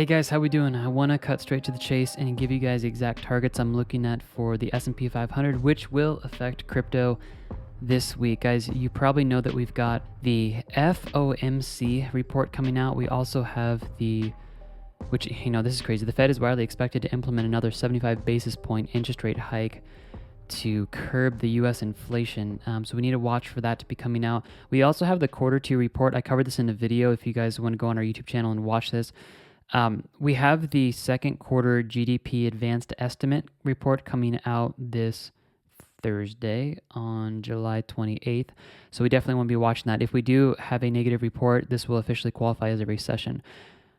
Hey guys, how we doing? I want to cut straight to the chase and give you guys the exact targets I'm looking at for the S&P 500, which will affect crypto this week. Guys, you probably know that we've got the FOMC report coming out. We also have this is crazy. The Fed is widely expected to implement another 75 basis point interest rate hike to curb the U.S. inflation. So we need to watch for that to be coming out. We also have the quarter two report. I covered this in a video if you guys want to go on our YouTube channel and watch this. We have the second quarter GDP advanced estimate report coming out this Thursday on July 28th. So we definitely want to be watching that. If we do have a negative report, this will officially qualify as a recession.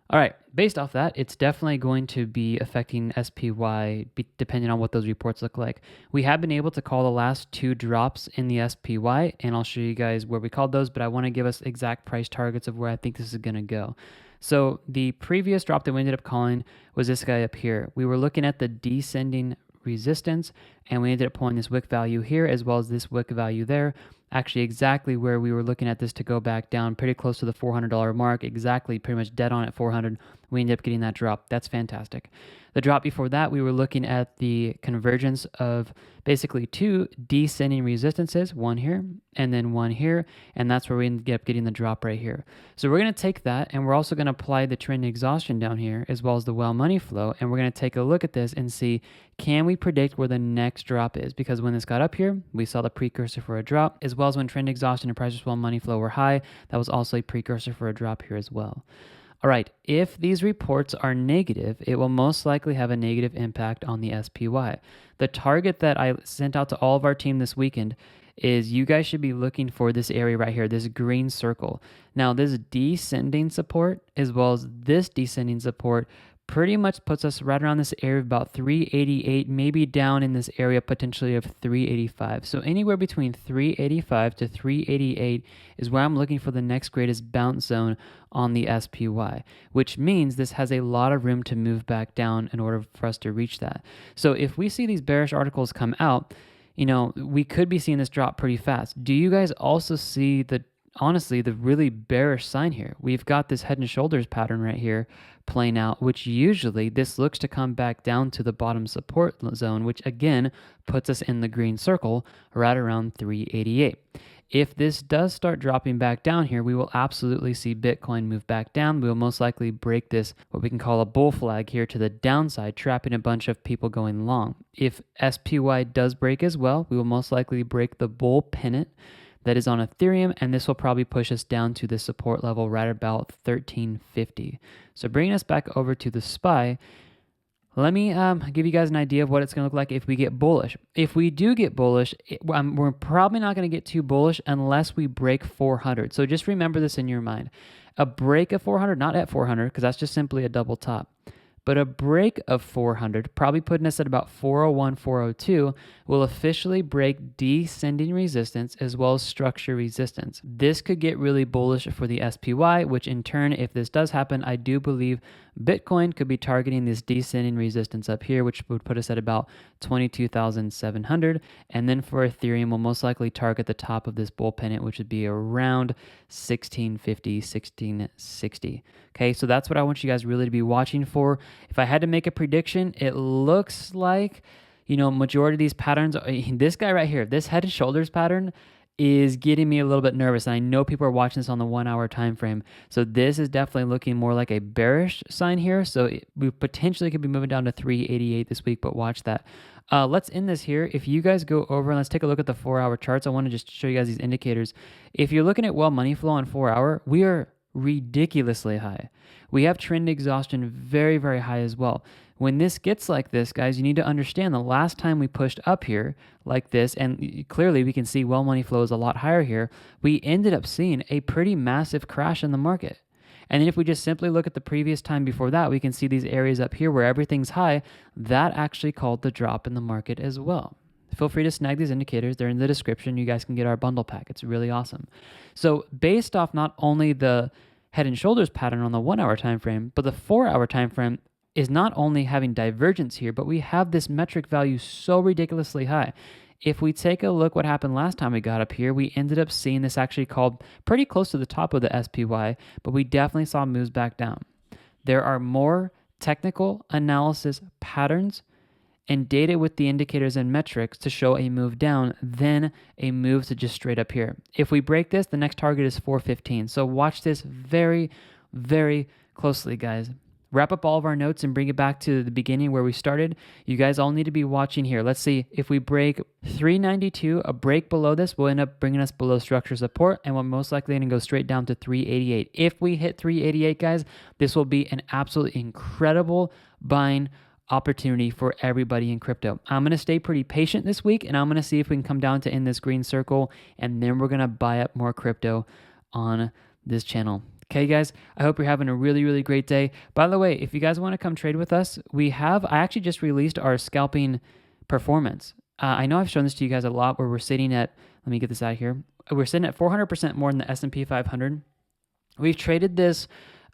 All right, based off that, it's definitely going to be affecting SPY depending on what those reports look like. We have been able to call the last two drops in the SPY, and I'll show you guys where we called those, but I want to give us exact price targets of where I think this is going to go. So the previous drop that we ended up calling was this guy up here. We were looking at the descending resistance, and we ended up pulling this wick value here as well as this wick value there. Actually, exactly where we were looking at this to go back down, pretty close to the $400 mark, exactly pretty much dead on at 400. We ended up getting that drop. That's fantastic. The drop before that, we were looking at the convergence of basically two descending resistances, one here and then one here, and that's where we ended up getting the drop right here. So we're going to take that, and we're also going to apply the trend exhaustion down here as well as the well money flow, and we're going to take a look at this and see, can we predict where the next drop is? Because when this got up here, we saw the precursor for a drop, as well as when trend exhaustion and price well money flow were high, that was also a precursor for a drop here as well. All right, if these reports are negative, it will most likely have a negative impact on the SPY. The target that I sent out to all of our team this weekend is you guys should be looking for this area right here, this green circle. Now, this descending support as well as this descending support pretty much puts us right around this area of about 388, maybe down in this area potentially of 385. So anywhere between 385 to 388 is where I'm looking for the next greatest bounce zone on the SPY, which means this has a lot of room to move back down in order for us to reach that. So if we see these bearish articles come out, we could be seeing this drop pretty fast. Do you guys also see honestly, the really bearish sign here? We've got this head and shoulders pattern right here playing out, which usually this looks to come back down to the bottom support zone, which again puts us in the green circle right around 388. If this does start dropping back down here, we will absolutely see Bitcoin move back down. We will most likely break this, what we can call a bull flag here to the downside, trapping a bunch of people going long. If SPY does break as well, we will most likely break the bull pennant that is on Ethereum, and this will probably push us down to the support level right about 1350. So bringing us back over to the SPY, let me give you guys an idea of what it's going to look like if we get bullish. If we do get bullish, we're probably not going to get too bullish unless we break 400. So just remember this in your mind. A break of 400, not at 400, because that's just simply a double top. But a break of 400, probably putting us at about 401, 402, will officially break descending resistance as well as structure resistance. This could get really bullish for the SPY, which in turn, if this does happen, I do believe Bitcoin could be targeting this descending resistance up here, which would put us at about 22,700. And then for Ethereum, we'll most likely target the top of this bull pennant, which would be around 1650, 1660. Okay, so that's what I want you guys really to be watching for. If I had to make a prediction, it looks like, majority of these patterns, this guy right here, this head and shoulders pattern is getting me a little bit nervous. And I know people are watching this on the 1 hour time frame. So this is definitely looking more like a bearish sign here. So we potentially could be moving down to 388 this week, but watch that. Let's end this here. If you guys go over and let's take a look at the 4 hour charts, I want to just show you guys these indicators. If you're looking at well money flow on 4 hour, we are ridiculously high. We have trend exhaustion very, very high as well. When this gets like this, guys, you need to understand the last time we pushed up here like this, and clearly we can see well money flow is a lot higher here, we ended up seeing a pretty massive crash in the market. And then if we just simply look at the previous time before that, we can see these areas up here where everything's high. That actually called the drop in the market as well. Feel free to snag these indicators. They're in the description. You guys can get our bundle pack. It's really awesome. So based off not only the head and shoulders pattern on the 1 hour time frame, but the 4 hour time frame is not only having divergence here, but we have this metric value so ridiculously high. If we take a look what happened last time we got up here, we ended up seeing this actually called pretty close to the top of the SPY, but we definitely saw moves back down. There are more technical analysis patterns and data with the indicators and metrics to show a move down than a move to just straight up here. If we break this, the next target is 415. So watch this very, very closely, guys. Wrap up all of our notes and bring it back to the beginning where we started. You guys all need to be watching here. Let's see if we break 392, a break below this will end up bringing us below structure support, and we're most likely going to go straight down to 388. If we hit 388, guys, this will be an absolutely incredible buying opportunity for everybody in crypto. I'm going to stay pretty patient this week, and I'm going to see if we can come down to in this green circle, and then we're going to buy up more crypto on this channel. Okay, guys, I hope you're having a really, really great day. By the way, if you guys want to come trade with us, I actually just released our scalping performance. I know I've shown this to you guys a lot where we're sitting at, let me get this out here. We're sitting at 400% more than the S&P 500. We've traded this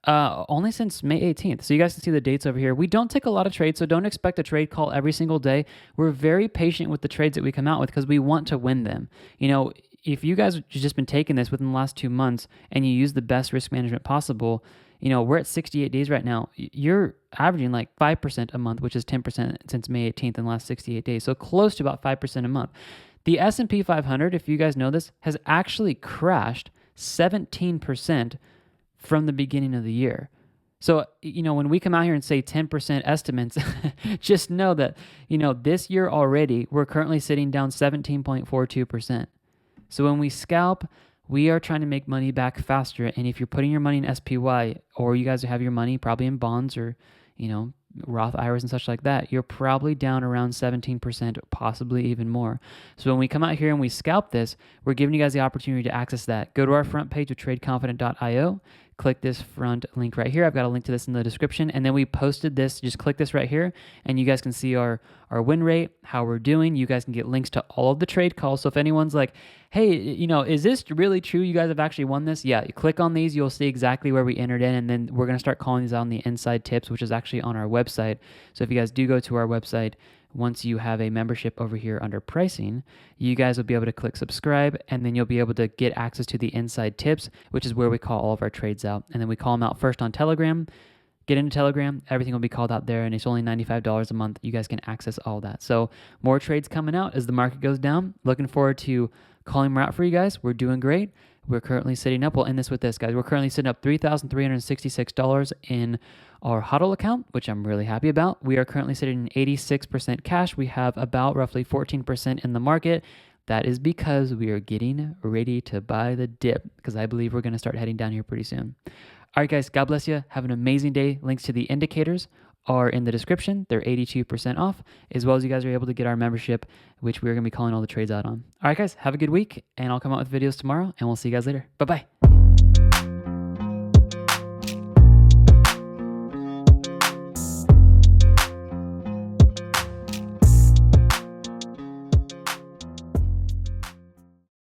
only since May 18th. So you guys can see the dates over here. We don't take a lot of trades, so don't expect a trade call every single day. We're very patient with the trades that we come out with because we want to win them. You know, if you guys have just been taking this within the last 2 months and you use the best risk management possible, you know, we're at 68 days right now. You're averaging like 5% a month, which is 10% since May 18th in the last 68 days. So close to about 5% a month. The S&P 500, if you guys know this, has actually crashed 17% from the beginning of the year. So, you know, when we come out here and say 10% estimates, just know that, you know, this year already, we're currently sitting down 17.42%. So when we scalp, we are trying to make money back faster. And if you're putting your money in SPY, or you guys have your money probably in bonds or, you know, Roth IRAs and such like that, you're probably down around 17%, possibly even more. So when we come out here and we scalp this, we're giving you guys the opportunity to access that. Go to our front page of tradeconfident.io. Click this front link right here. I've got a link to this in the description. And then we posted this. Just click this right here, and you guys can see our win rate, how we're doing. You guys can get links to all of the trade calls. So if anyone's like, hey, you know, is this really true? You guys have actually won this? Yeah, you click on these. You'll see exactly where we entered in. And then we're going to start calling these out on the inside tips, which is actually on our website. So if you guys do go to our website, once you have a membership over here under pricing, you guys will be able to click subscribe, and then you'll be able to get access to the inside tips, which is where we call all of our trades out. And then we call them out first on Telegram. Get into Telegram, everything will be called out there, and it's only $95 a month. You guys can access all that. So more trades coming out as the market goes down. Looking forward to calling more out for you guys. We're doing great. We're currently sitting up, we'll end this with this, guys. We're currently sitting up $3,366 in our HODL account, which I'm really happy about. We are currently sitting in 86% cash. We have about roughly 14% in the market. That is because we are getting ready to buy the dip, because I believe we're going to start heading down here pretty soon. All right, guys, God bless you. Have an amazing day. Links to the indicators are in the description. They're 82% off, as well as you guys are able to get our membership, which we're going to be calling all the trades out on. All right, guys, have a good week, and I'll come out with videos tomorrow, and we'll see you guys later. Bye-bye.